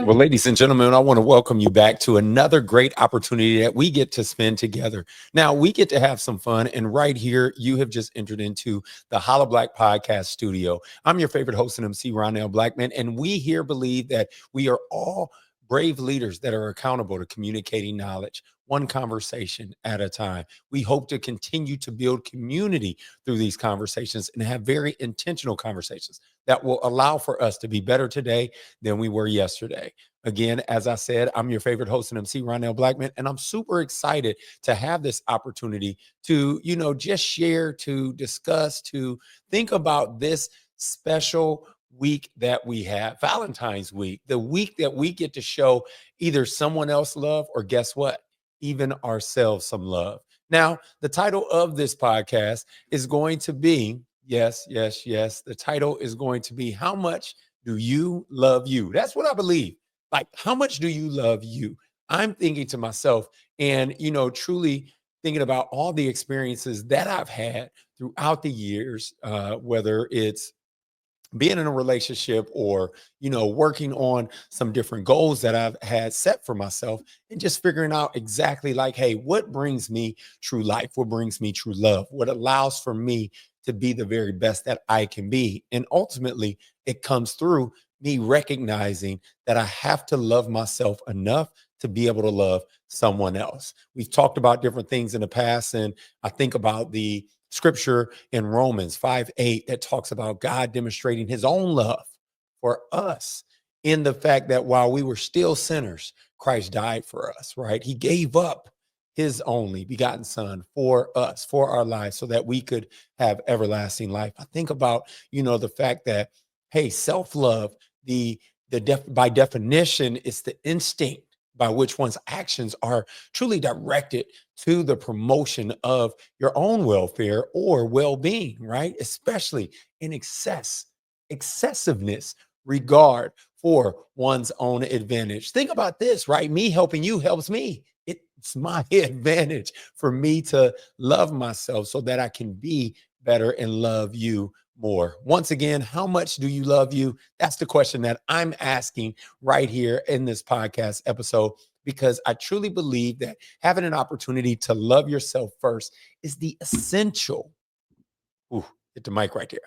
Well, ladies and gentlemen, I want to welcome you back to another great opportunity that we get to spend together. Now, we get to have some fun, and right here, you have just entered into the Holla Black Podcast Studio. I'm your favorite host and MC, Ronnel Blackmon, and we here believe that we are all brave leaders that are accountable to communicating knowledge, one conversation at a time. We hope to continue to build community through these conversations and have very intentional conversations that will allow for us to be better today than we were yesterday. Again, as I said, I'm your favorite host and MC, Ronnel Blackmon, and I'm super excited to have this opportunity to, just share, to discuss, to think about this special week that we have, Valentine's week, the week that we get to show either someone else love or guess what? Even ourselves some love. Now, the title of this podcast is going to be, yes, the title is going to be How Much Do You Love You? That's what I believe. Like, how much do you love you? I'm thinking to myself and, truly thinking about all the experiences that I've had throughout the years, whether it's being in a relationship or, working on some different goals that I've had set for myself and just figuring out exactly like, hey, what brings me true life? What brings me true love? What allows for me to be the very best that I can be? And ultimately, it comes through me recognizing that I have to love myself enough to be able to love someone else. We've talked about different things in the past, and I think about the scripture in Romans 5:8 that talks about God demonstrating his own love for us in the fact that while we were still sinners, Christ died for us, right? He gave up his only begotten son for us, for our lives, so that we could have everlasting life. I think about, the fact that, hey, self-love, by definition, it's the instinct by which one's actions are truly directed to the promotion of your own welfare or well-being, right? Especially in excessiveness, regard for one's own advantage. Think about this, right? Me helping you helps me. It's my advantage for me to love myself so that I can be better and love you more. Once again, how much do you love you? That's the question that I'm asking right here in this podcast episode, because I truly believe that having an opportunity to love yourself first is the essential. Ooh, hit the mic right there.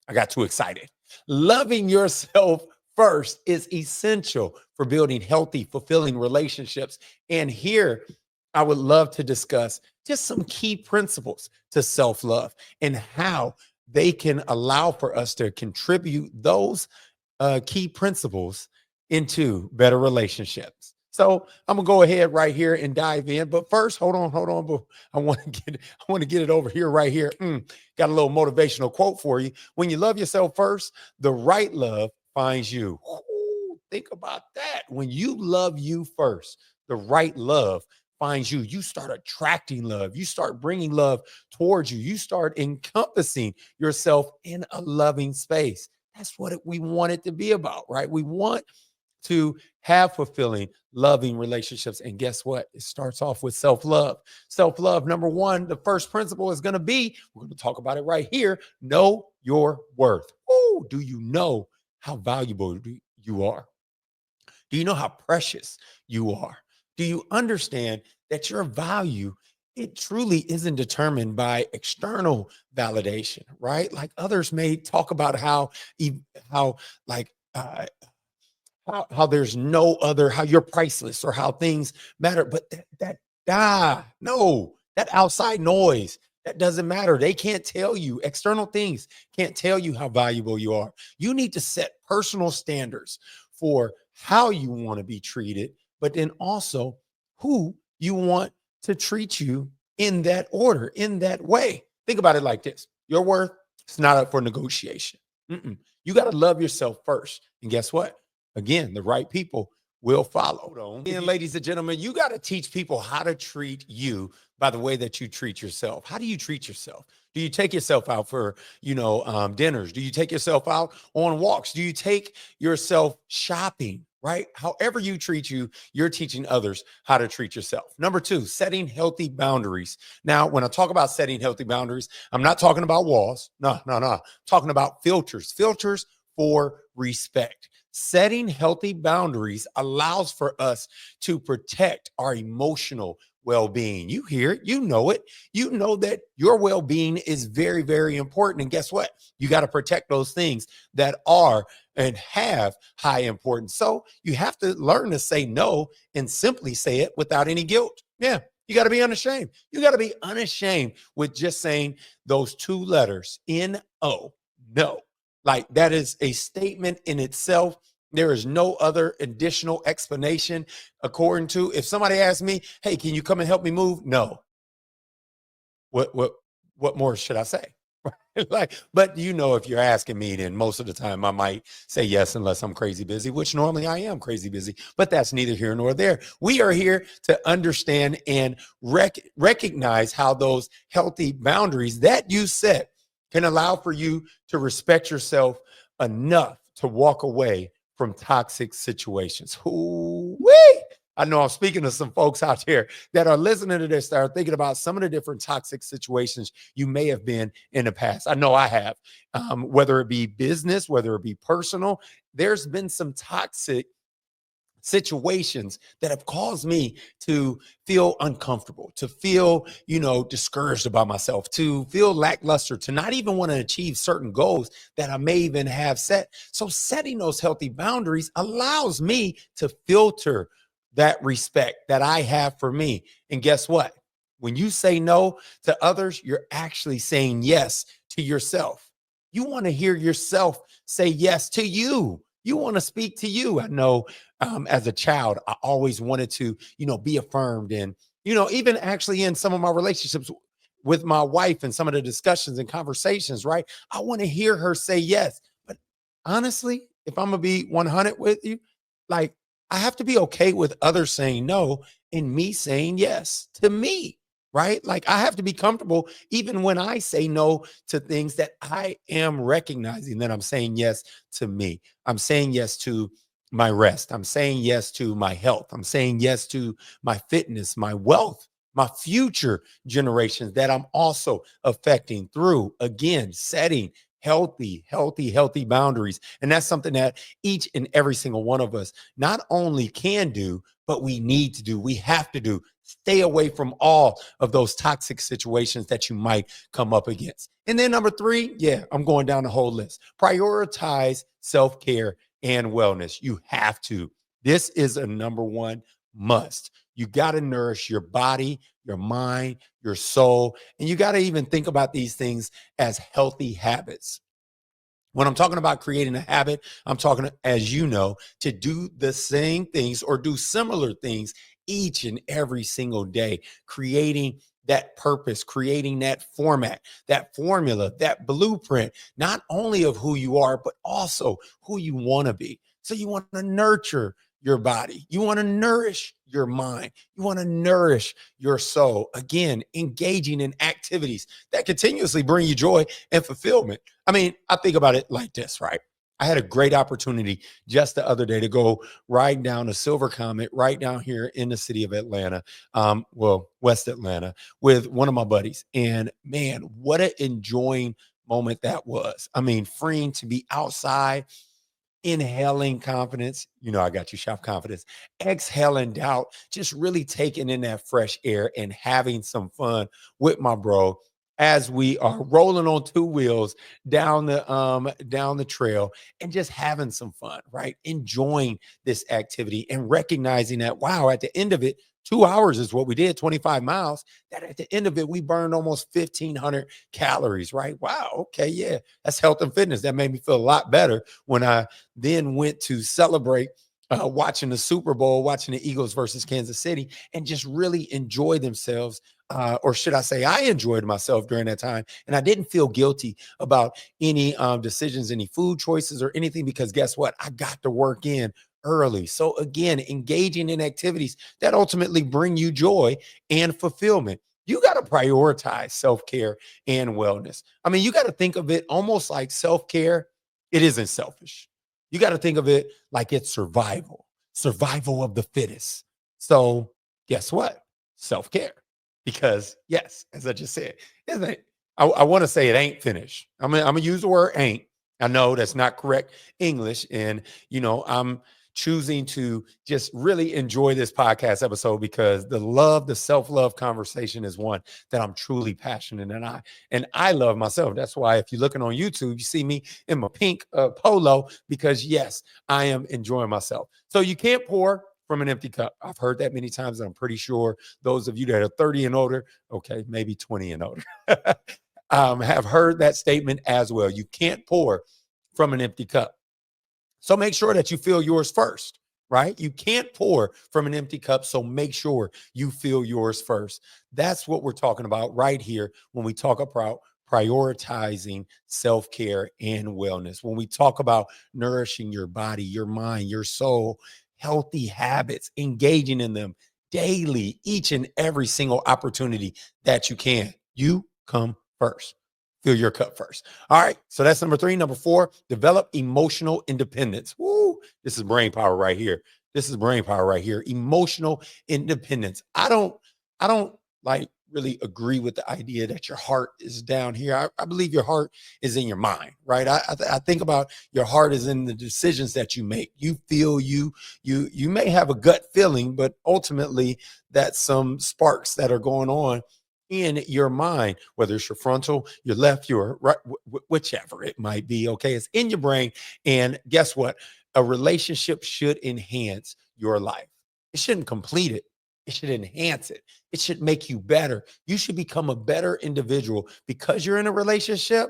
I got too excited. Loving yourself first is essential for building healthy, fulfilling relationships. And here, I would love to discuss just some key principles to self-love and how they can allow for us to contribute those key principles into better relationships. So I'm gonna go ahead right here and dive in. But first, hold on. But I want to get it over here, right here. Got a little motivational quote for you. When you love yourself first, the right love finds you. Ooh, think about that. When you love you first, the right love finds you. You start attracting love. You start bringing love towards you. You start encompassing yourself in a loving space. That's what we want it to be about, right? We want to have fulfilling, loving relationships. And guess what? It starts off with self-love. Self-love, number one, the first principle is going to be, we're going to talk about it right here, know your worth. Oh, do you know how valuable you are? Do you know how precious you are? Do you understand that your value, it truly isn't determined by external validation, right? Like others may talk about how like how there's no other, how you're priceless or how things matter, but no, that outside noise, that doesn't matter. They can't tell you, external things can't tell you how valuable you are. You need to set personal standards for how you want to be treated, but then also who you want to treat you in that order, in that way. Think about it like this. Your worth is not up for negotiation. You got to love yourself first. And guess what? Again, the right people will follow. And ladies and gentlemen, you got to teach people how to treat you by the way that you treat yourself. How do you treat yourself? Do you take yourself out for, dinners? Do you take yourself out on walks? Do you take yourself shopping? Right? However you treat you, you're teaching others how to treat yourself. Number two, setting healthy boundaries. Now, when I talk about setting healthy boundaries, I'm not talking about walls. No. I'm talking about filters for respect. Setting healthy boundaries allows for us to protect our emotional well-being. You hear it, you know it. You know that your well-being is very, very important. And guess what? You got to protect those things that are and have high importance. So you have to learn to say no and simply say it without any guilt. Yeah. You got to be unashamed. You got to be unashamed with just saying those two letters, N-O, no. Like that is a statement in itself. There is no other additional explanation. According to, if somebody asks me, hey, can you come and help me move? No. What more should I say? Like, but if you're asking me, then most of the time I might say yes, unless I'm crazy busy, which normally I am crazy busy, but that's neither here nor there. We are here to understand and recognize how those healthy boundaries that you set can allow for you to respect yourself enough to walk away from toxic situations. Ooh-wee. I know I'm speaking to some folks out there that are listening to this, that are thinking about some of the different toxic situations you may have been in the past. I know I have, whether it be business, whether it be personal. There's been some toxic situations that have caused me to feel uncomfortable, to feel, discouraged about myself, to feel lackluster, to not even want to achieve certain goals that I may even have set. So setting those healthy boundaries allows me to filter that respect that I have for me. And guess what? When you say no to others, you're actually saying yes to yourself. You want to hear yourself say yes to you. You want to speak to you. I know as a child, I always wanted to, be affirmed. And, even actually in some of my relationships with my wife and some of the discussions and conversations, right? I want to hear her say yes. But honestly, if I'm going to be 100 with you, like I have to be okay with others saying no and me saying yes to me, right? Like I have to be comfortable even when I say no to things that I am recognizing that I'm saying yes to me. I'm saying yes to my rest. I'm saying yes to my health. I'm saying yes to my fitness, my wealth, my future generations that I'm also affecting through, again, setting healthy boundaries. And that's something that each and every single one of us not only can do, but we need to do. We have to do. Stay away from all of those toxic situations that you might come up against. And then number three, yeah, I'm going down the whole list. Prioritize self-care and wellness. You have to. This is a number one must. You got to nourish your body, your mind, your soul, and you got to even think about these things as healthy habits. When I'm talking about creating a habit, I'm talking, as you know, to do the same things or do similar things each and every single day, creating that purpose, creating that format, that formula, that blueprint, not only of who you are, but also who you want to be. So you want to nurture your body. You want to nourish your mind. You want to nourish your soul. Again, engaging in activities that continuously bring you joy and fulfillment. I mean, I think about it like this, right? I had a great opportunity just the other day to go ride down a Silver Comet right down here in the city of Atlanta, West Atlanta, with one of my buddies. And man, what an enjoying moment that was. I mean, freeing to be outside, inhaling confidence. I got you, shop confidence, exhaling doubt, just really taking in that fresh air and having some fun with my bro as we are rolling on two wheels down the trail and just having some fun, right? Enjoying this activity and recognizing that, wow, at the end of it, 2 hours is what we did, 25 miles, that at the end of it, we burned almost 1,500 calories, right? Wow. Okay. Yeah. That's health and fitness. That made me feel a lot better when I then went to celebrate watching the Super Bowl, watching the Eagles versus Kansas City, and just really enjoy themselves. Or should I say, I enjoyed myself during that time. And I didn't feel guilty about any decisions, any food choices, or anything, because guess what? I got to work in early. So again, engaging in activities that ultimately bring you joy and fulfillment. You got to prioritize self-care and wellness. I mean, you got to think of it almost like self-care. It isn't selfish. You got to think of it like it's survival of the fittest. So guess what? Self-care. Because yes, as I just said, isn't it? I want to say it ain't finished. I'm gonna use the word ain't. I know that's not correct English. And, I'm choosing to just really enjoy this podcast episode because the self-love conversation is one that I'm truly passionate and I love myself. That's why if you're looking on YouTube, you see me in my pink polo because yes, I am enjoying myself. So you can't pour from an empty cup. I've heard that many times, and I'm pretty sure those of you that are 30 and older, okay, maybe 20 and older, have heard that statement as well. You can't pour from an empty cup. So make sure that you fill yours first, right? You can't pour from an empty cup. So make sure you fill yours first. That's what we're talking about right here when we talk about prioritizing self care and wellness. When we talk about nourishing your body, your mind, your soul, healthy habits, engaging in them daily, each and every single opportunity that you can, you come first. Fill your cup first. All right. So that's number 3. Number 4, develop emotional independence. Woo, this is brain power right here. This is brain power right here. Emotional independence. I don't like really agree with the idea that your heart is down here. I believe your heart is in your mind, right? I think about your heart is in the decisions that you make. You feel you may have a gut feeling, but ultimately that's some sparks that are going on in your mind, whether it's your frontal, your left, your right, whichever it might be. Okay. It's in your brain. And guess what? A relationship should enhance your life. It shouldn't complete it. It should enhance it. It should make you better. You should become a better individual because you're in a relationship,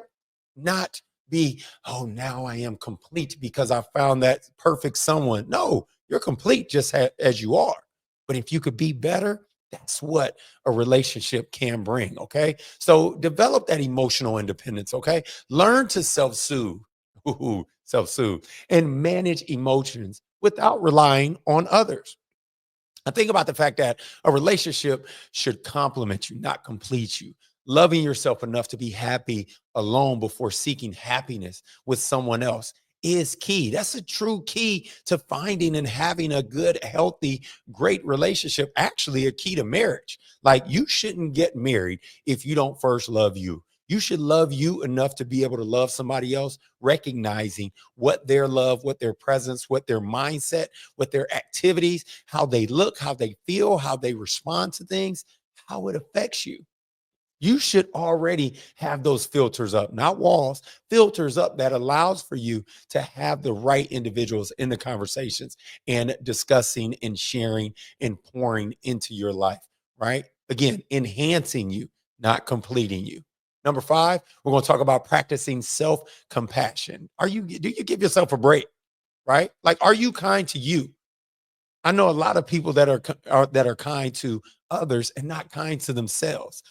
not be, oh, now I am complete because I found that perfect someone. No, you're complete just as you are. But if you could be better, that's what a relationship can bring. Okay. So develop that emotional independence. Okay. Learn to self-soothe, self-soothe, and manage emotions without relying on others. I think about the fact that a relationship should complement you, not complete you. Loving yourself enough to be happy alone before seeking happiness with someone else is key. That's a true key to finding and having a good, healthy, great relationship. Actually, a key to marriage. Like you shouldn't get married if you don't first love you. You should love you enough to be able to love somebody else, recognizing what their love, what their presence, what their mindset, what their activities, how they look, how they feel, how they respond to things, how it affects you. You should already have those filters up, not walls, filters up that allows for you to have the right individuals in the conversations and discussing and sharing and pouring into your life, right? Again, enhancing you, not completing you. Number 5, we're going to talk about practicing self-compassion. Do you give yourself a break, right? Like, are you kind to you? I know a lot of people that are kind to others and not kind to themselves.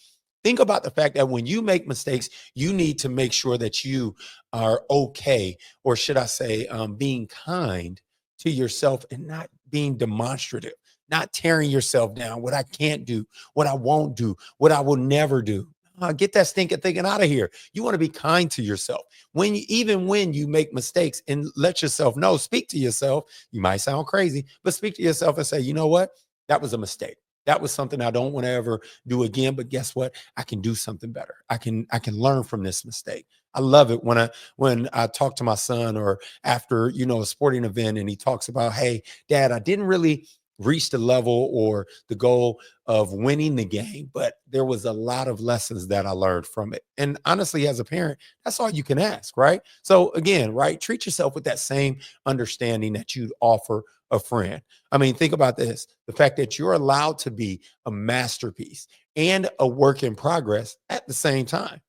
Think about the fact that when you make mistakes, you need to make sure that you are okay, or should I say, being kind to yourself and not being demonstrative, not tearing yourself down. What I can't do, what I won't do, what I will never do. Get that stinking thinking out of here. You want to be kind to yourself even when you make mistakes, and let yourself know. Speak to yourself. You might sound crazy, but speak to yourself and say, you know what? That was a mistake. That was something I don't want to ever do again. But guess what? I can do something better. I can learn from this mistake. I love it when I talk to my son, or after a sporting event, and he talks about, hey, Dad, I didn't really reach the level or the goal of winning the game, but there was a lot of lessons that I learned from it. And honestly, as a parent, that's all you can ask, right? So again, right, treat yourself with that same understanding that you'd offer a friend. I mean, think about this: the fact that you're allowed to be a masterpiece and a work in progress at the same time.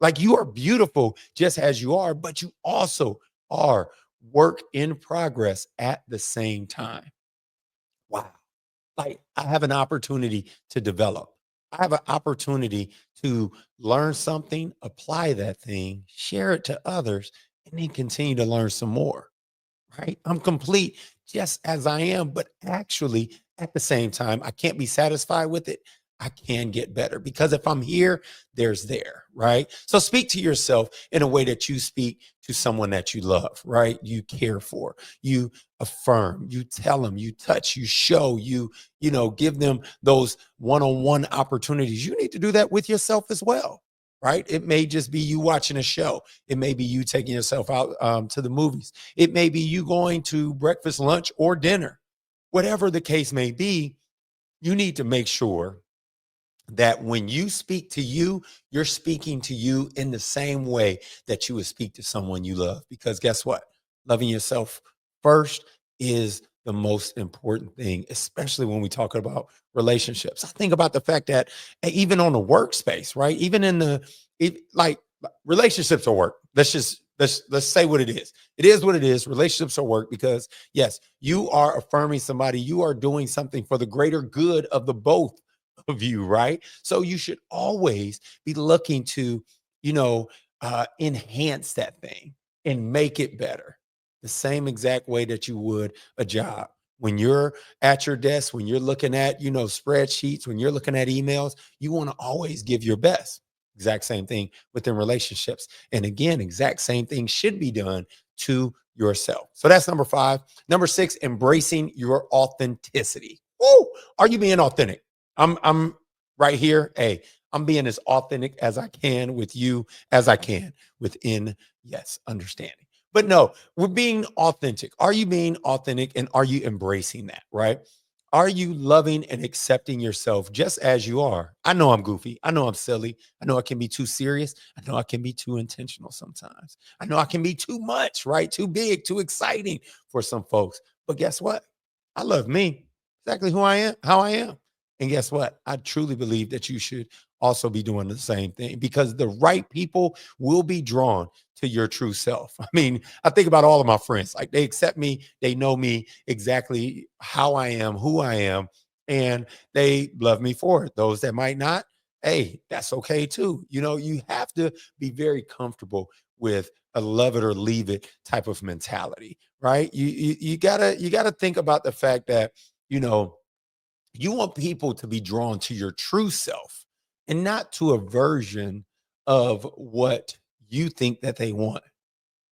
Like, you are beautiful just as you are, but you also are work in progress at the same time. Wow. Like, I have an opportunity to develop. I have an opportunity to learn something, apply that thing, share it to others, and then continue to learn some more, right? I'm complete just as I am, but actually at the same time, I can't be satisfied with it. I can get better because if I'm here, there's there, right? So speak to yourself in a way that you speak to someone that you love, right? You care for, you affirm, you tell them, you touch, you show, give them those one-on-one opportunities. You need to do that with yourself as well. right? It may just be you watching a show. It may be you taking yourself out to the movies. It may be you going to breakfast, lunch, or dinner. Whatever the case may be, you need to make sure that when you speak to you, you're speaking to you in the same way that you would speak to someone you love. Because guess what? Loving yourself first is the most important thing, especially when we talk about relationships. I think about the fact that even on the workspace, right? Even in like relationships are work. Let's say what it is. It is what it is. Relationships are work because yes, you are affirming somebody. You are doing something for the greater good of the both of you, right? So you should always be looking to, you know, enhance that thing and make it better the same exact way that you would a job. When you're at your desk, when you're looking at, spreadsheets, when you're looking at emails, you want to always give your best. Exact same thing within relationships. And again, exact same thing should be done to yourself. So that's number 5. Number 6, embracing your authenticity. Oh, are you being authentic? I'm right here. Hey, I'm being as authentic as I can with you as I can within, yes, understanding. But no, we're being authentic. Are you being authentic and are you embracing that, right? Are you loving and accepting yourself just as you are? I know I'm goofy. I know I'm silly. I know I can be too serious. I know I can be too intentional sometimes. I know I can be too much, right? Too big, too exciting for some folks. But guess what? I love me exactly who I am, how I am. And guess what? I truly believe that you should also be doing the same thing because the right people will be drawn to your true self. I mean, I think about all of my friends, like they accept me, they know me exactly how I am, who I am, and they love me for it. Those that might not, hey, that's okay too. You have to be very comfortable with a love it or leave it type of mentality, right? You gotta think about the fact that, you know, you want people to be drawn to your true self and not to a version of what you think that they want,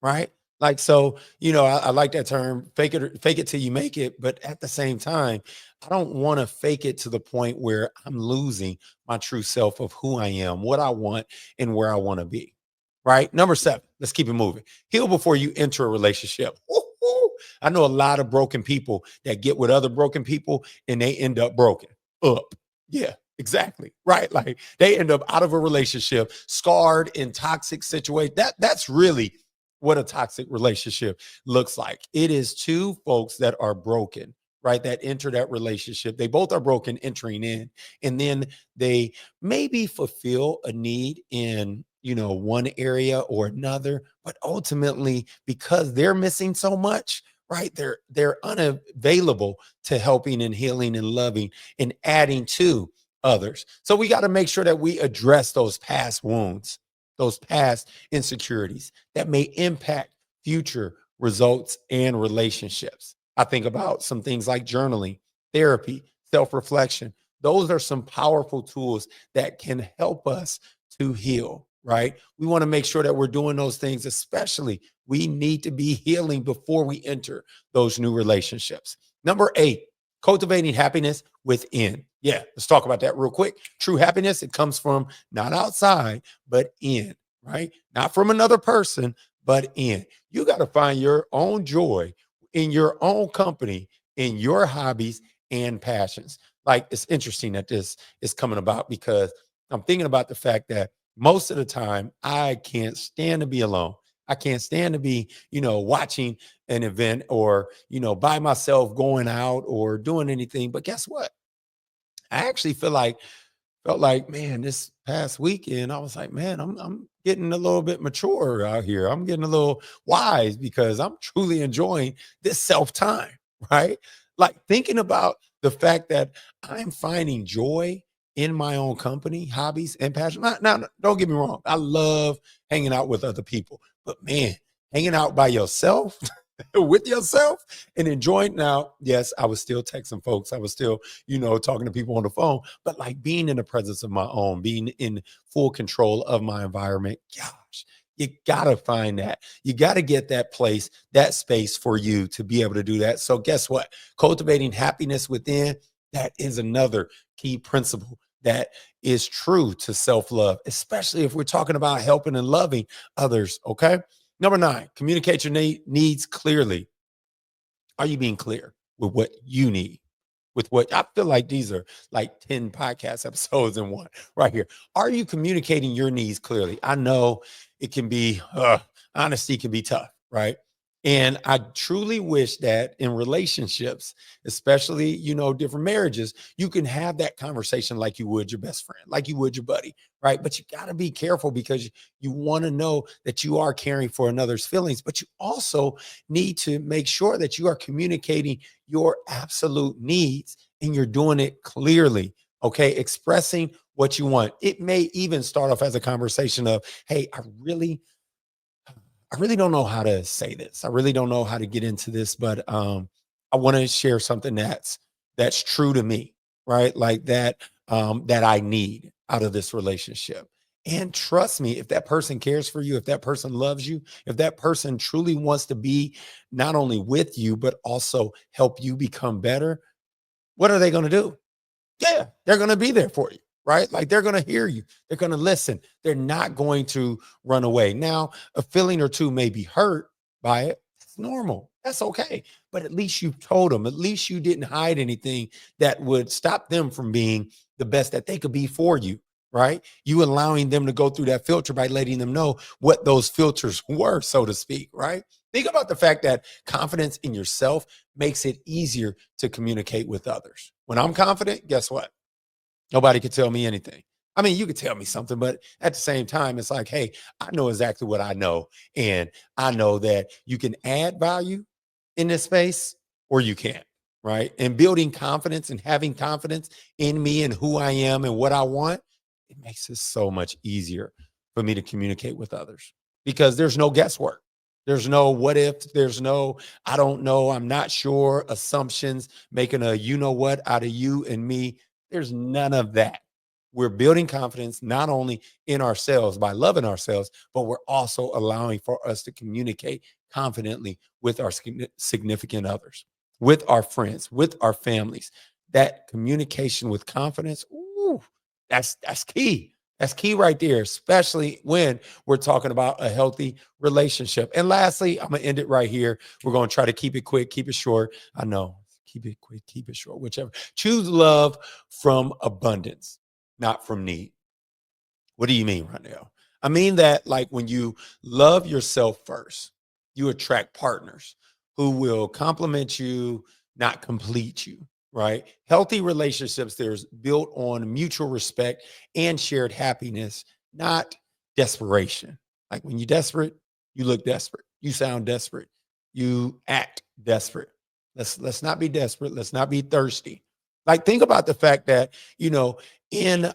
right? Like, so, I like that term, fake it till you make it. But at the same time, I don't want to fake it to the point where I'm losing my true self of who I am, what I want, and where I want to be. Right. Number 7, let's keep it moving. Heal before you enter a relationship. Woo-hoo. I know a lot of broken people that get with other broken people and they end up broken up. Yeah, exactly. Right. Like they end up out of a relationship, scarred in toxic situation. That's really what a toxic relationship looks like. It is two folks that are broken, right? That enter that relationship. They both are broken entering in, and then they maybe fulfill a need in, one area or another, but ultimately because they're missing so much, right? They're unavailable to helping and healing and loving and adding to others. So we got to make sure that we address those past wounds, those past insecurities that may impact future results and relationships. I think about some things like journaling, therapy, self reflection. Those are some powerful tools that can help us to heal, right? We want to make sure that we're doing those things, especially we need to be healing before we enter those new relationships. Number 8, cultivating happiness within. Yeah, let's talk about that real quick. True happiness, it comes from not outside, but in, right? Not from another person, but in. You got to find your own joy in your own company, in your hobbies and passions. Like it's interesting that this is coming about because I'm thinking about the fact that most of the time I can't stand to be alone. I can't stand to be, watching an event or, by myself going out or doing anything. But guess what? I actually felt like, man, this past weekend, I was like, man, I'm getting a little bit mature out here. I'm getting a little wise because I'm truly enjoying this self time, right? Like thinking about the fact that I'm finding joy in my own company, hobbies, and passion. Now, don't get me wrong. I love hanging out with other people, but man, hanging out by yourself with yourself and enjoying. Now, yes, I was still texting folks. I was still, talking to people on the phone, but like being in the presence of my own, being in full control of my environment. Gosh, you got to find that. You got to get that place, that space for you to be able to do that. So guess what? Cultivating happiness within, that is another key principle that is true to self-love, especially if we're talking about helping and loving others. Okay. Number 9, communicate your needs clearly. Are you being clear with what you need? With what I feel like these are like 10 podcast episodes in one right here. Are you communicating your needs clearly? I know it can be, honesty can be tough, right? And I truly wish that in relationships, especially, different marriages, you can have that conversation like you would your best friend, like you would your buddy, right? But you got to be careful because you want to know that you are caring for another's feelings, but you also need to make sure that you are communicating your absolute needs and you're doing it clearly. Okay. Expressing what you want. It may even start off as a conversation of, hey, I really don't know how to say this. I really don't know how to get into this, but I want to share something that's true to me, right? Like that I need out of this relationship. And trust me, if that person cares for you, if that person loves you, if that person truly wants to be not only with you, but also help you become better, what are they going to do? Yeah, they're going to be there for you, right? Like they're going to hear you. They're going to listen. They're not going to run away. Now, a feeling or two may be hurt by it. That's normal. That's okay. But at least you told them. At least you didn't hide anything that would stop them from being the best that they could be for you, right? You allowing them to go through that filter by letting them know what those filters were, so to speak, right? Think about the fact that confidence in yourself makes it easier to communicate with others. When I'm confident, guess what? Nobody could tell me anything. I mean, you could tell me something, but at the same time, it's like, hey, I know exactly what I know. And I know that you can add value in this space or you can't, right? And building confidence and having confidence in me and who I am and what I want, it makes it so much easier for me to communicate with others because there's no guesswork. There's no what if, there's no I don't know, I'm not sure, assumptions, making a you know what out of you and me. There's none of that. We're building confidence not only in ourselves by loving ourselves, but we're also allowing for us to communicate confidently with our significant others, with our friends, with our families. That communication with confidence, ooh, that's key. That's key right there, especially when we're talking about a healthy relationship. And lastly, I'm gonna end it right here. We're gonna try to keep it quick, keep it short. I know, keep it quick, keep it short, whichever. Choose love from abundance, not from need. What do you mean, Ronnel? I mean that like when you love yourself first, you attract partners who will compliment you, not complete you, right? Healthy relationships, there's built on mutual respect and shared happiness, not desperation. Like when you're desperate, you look desperate, you sound desperate, you act desperate. Let's not be desperate. Let's not be thirsty. Like think about the fact that, in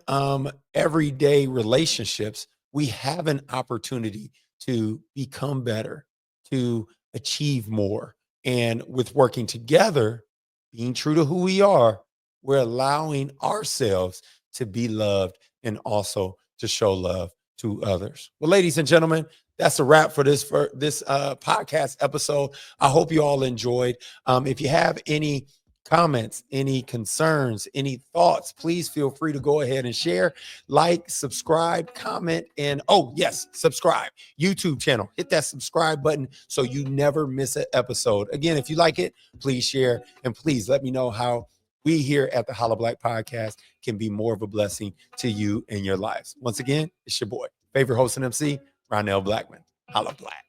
everyday relationships, we have an opportunity to become better, to achieve more. And with working together, being true to who we are, we're allowing ourselves to be loved and also to show love to others. Well, ladies and gentlemen, that's a wrap for this podcast episode. I hope you all enjoyed. If you have any comments, any concerns, any thoughts, please feel free to go ahead and share, like, subscribe, comment, and oh, yes, subscribe. YouTube channel. Hit that subscribe button so you never miss an episode. Again, if you like it, please share and please let me know how we here at the Hollow Black Podcast can be more of a blessing to you and your lives. Once again, it's your boy, favorite host and MC, Ronnel Blackmon. Hollow Black.